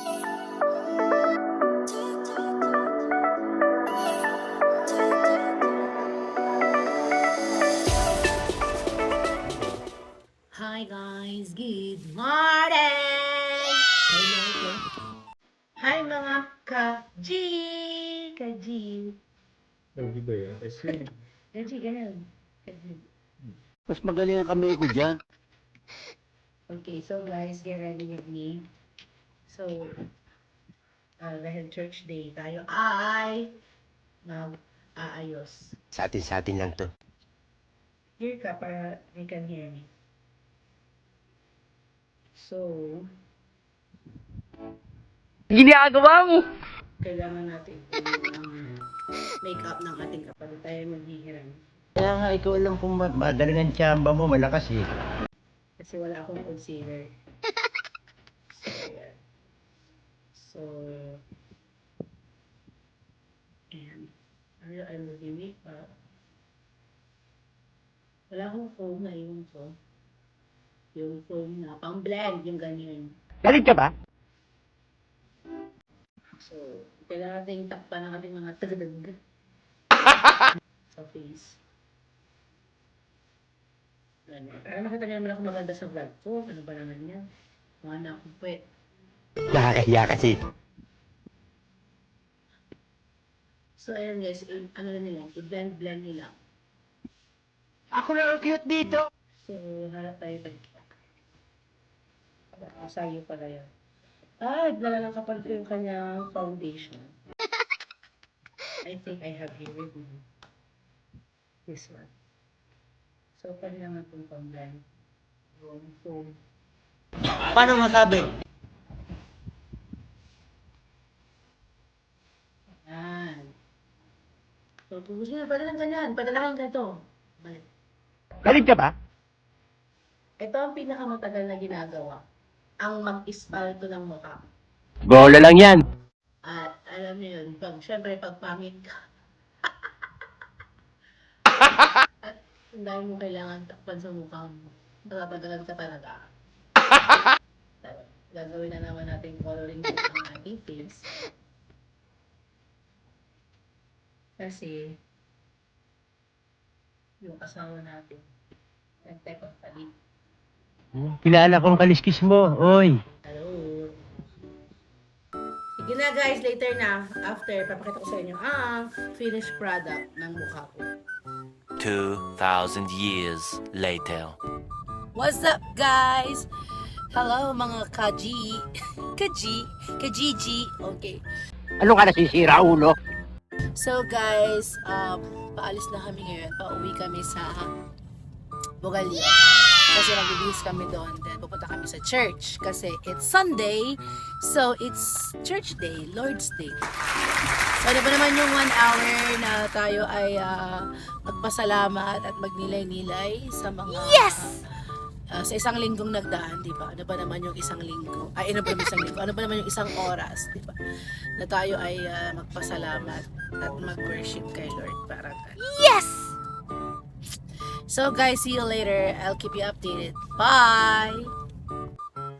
Hi guys, good morning! Hi mga ka-G! Ka-G! Hindi ba yan? Kasi, Ka-G, ganun. Ka-G. Mas magaling ang kami ko dyan. Okay, so guys, get ready with me. So, dahil church day, tayo ay mag-aayos. Sa atin lang to. Here ka para you can hear me. So, Ginagawa mo! kailangan natin yung make-up ng ating kapatid tayo maghihiram. Kaya nga, ikaw lang kung madaling ang tsamba mo, malakas eh. Kasi wala akong concealer. So, ayan. So, ayan. I will be makeup. Wala akong foam na yun ko. Yung foam na pang blend, yung ganyan. Galit ka ba? So, kailangan natin takpan ng ating mga tagadag sa face. Ganyan. Para makita niyo naman ako maganda sa vlog ko. Ano ba naman yan? Mga anak ko po eh. Nakakahiya kasi. So, ayan guys, ano na nila, i-blend nila. Ako na ang cute dito! So, harap tayo tayo. Sa'yo pala yan. Nagdala ng kapal ko yung kanyang foundation. I think I have here with me. This one. So, pwede naman itong pang-blend. Yung foam. Paano masabi? Yan. So, kung gusto nyo, pwede lang ganyan. Pwede lang ganito. Balik. Galit ka ba? Ito ang pinakamatagal na ginagawa. Ang mag-ispalto ng mukha. Bola lang yan. At alam niyo yun, syempre pag pangit ka. At ang dami mo kailangan takpan sa mukha mo. Magpapagalan ka talaga. Gagawin na naman natin coloring ang ating face. Kasi, yung asawa natin, nag-type of palit. Kilala kong kaliskis mo, oy. Hello. Sige na guys, later na. After, papakita ko sa inyo ang finished product ng mukha ko. 2,000 years later. What's up, guys? Hello, mga kaji. Kajiji. Okay. Ano ka nasisira, ulo? So, guys, paalis na kami ngayon. Pauwi kami sa Bogalia. Kasi magbibihis kami doon. Then, pupunta kami sa church. Kasi it's Sunday. So, it's church day. Lord's Day. So, ano ba naman yung 1 hour na tayo ay magpasalamat at magnilay-nilay sa mga... Yes! Sa isang linggong nagdaan, di ba? Ano ba naman yung isang linggo? Ano ba naman isang linggo? Ano ba naman yung isang oras, di ba? Na tayo ay magpasalamat at mag-worship kay Lord. Parang yes! So guys, see you later. I'll keep you updated. Bye!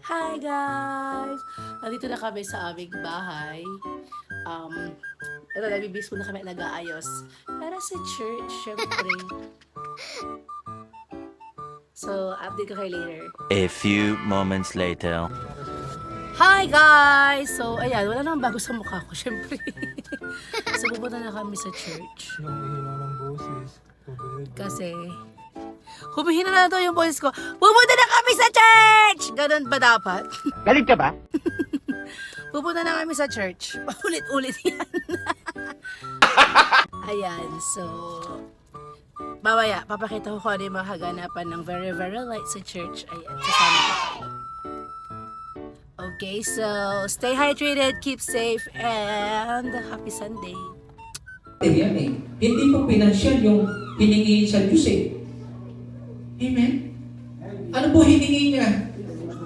Hi guys! Nandito na kami sa aming bahay. Ito, nabibis ko na kami nag-aayos. Para sa church, syempre. So, update ko kayo later. A few moments later. Hi guys! So, ayan, wala namang bago sa mukha ko, syempre. So, pupunta na kami sa church. hihina ng boses. Kasi, humihina na to yung boses ko. Pupunta na kami sa church! Ganun ba dapat? Galit ka ba? Pupunta na kami sa church. Paulit-ulit yan. Ayan, so... Mamaya, papakita ko kung ano yung mga kaganapan ng very, very light sa church. Ayan, kasama ko kayo. Okay, so stay hydrated, keep safe, and happy Sunday. Yan eh. Hindi po pinansyal yung hiningi sa Diyos eh. Amen? Ano po hiningi niya?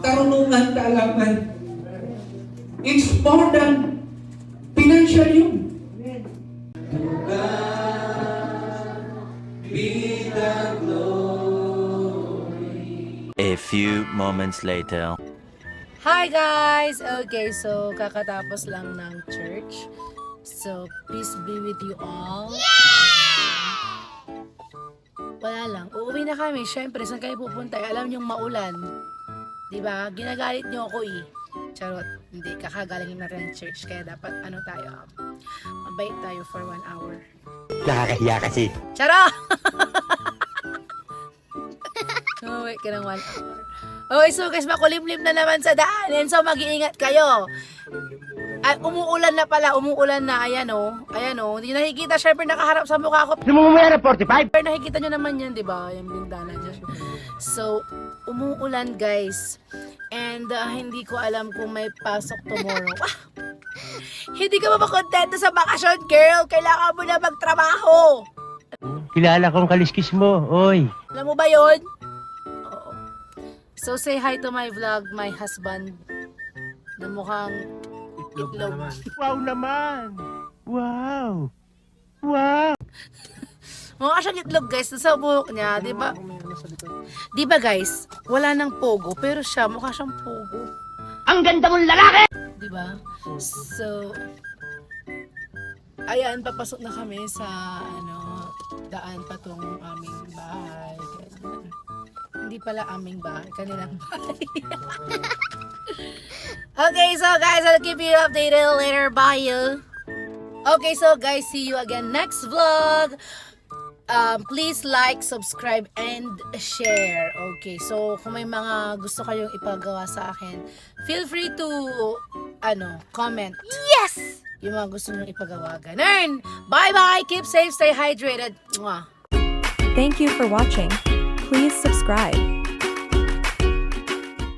Karunungan, kaalaman. It's more than financial yun. A few moments later. Hi guys! Okay, so kakatapos lang ng church. So, peace be with you all. Wala lang. Uuwi na kami. Syempre, saan kayo pupunta? Alam niyong maulan. Diba? Ginagalit niyo ako eh. Charot. Hindi. Kakagaling natin ng church. Kaya dapat, tayo? Mabait tayo for 1 hour. Nakakahiya kasi. Charot! Wait ka ng 1 hour. Okay, so guys, makulimlim na naman sa daan. And so, mag-iingat kayo. At umuulan na pala, ayan o. Hindi nakikita, syempre nakaharap sa mukha ko. Namumumuya na 45? Pero nakikita nyo naman yan, di ba? Yung bintana dyan. So, umuulan guys. And hindi ko alam kung may pasok tomorrow. Hindi ka ba makontento sa bakasyon, girl? Kailangan mo na magtrabaho. Kilala kong kaliskis mo, oy. Alam mo ba yun? Oo. So, say hi to my vlog, my husband. Na mukhang itlog. Wow naman! Wow! Wow! Mukha siyang itlog guys, sa buhok niya, di ba? Di ba guys, wala nang pogo, pero siya, mukha siyang pogo. Ang ganda mong lalaki! Di ba? So, ayan, papasok na kami sa, daan patong aming bahay. Ganyan. Hindi pala aming bahay, kanilang bahay. Okay, so guys, I'll keep you updated later. Bye! Okay, so guys, see you again next vlog. Please like, subscribe, and share. Okay, so kung may mga gusto kayong ipagawa sa akin, feel free to, comment. Yes! Yung mga gusto nyo ipagawa. Ganun! Bye-bye! Keep safe, stay hydrated. Mwah! Thank you for watching. Please subscribe.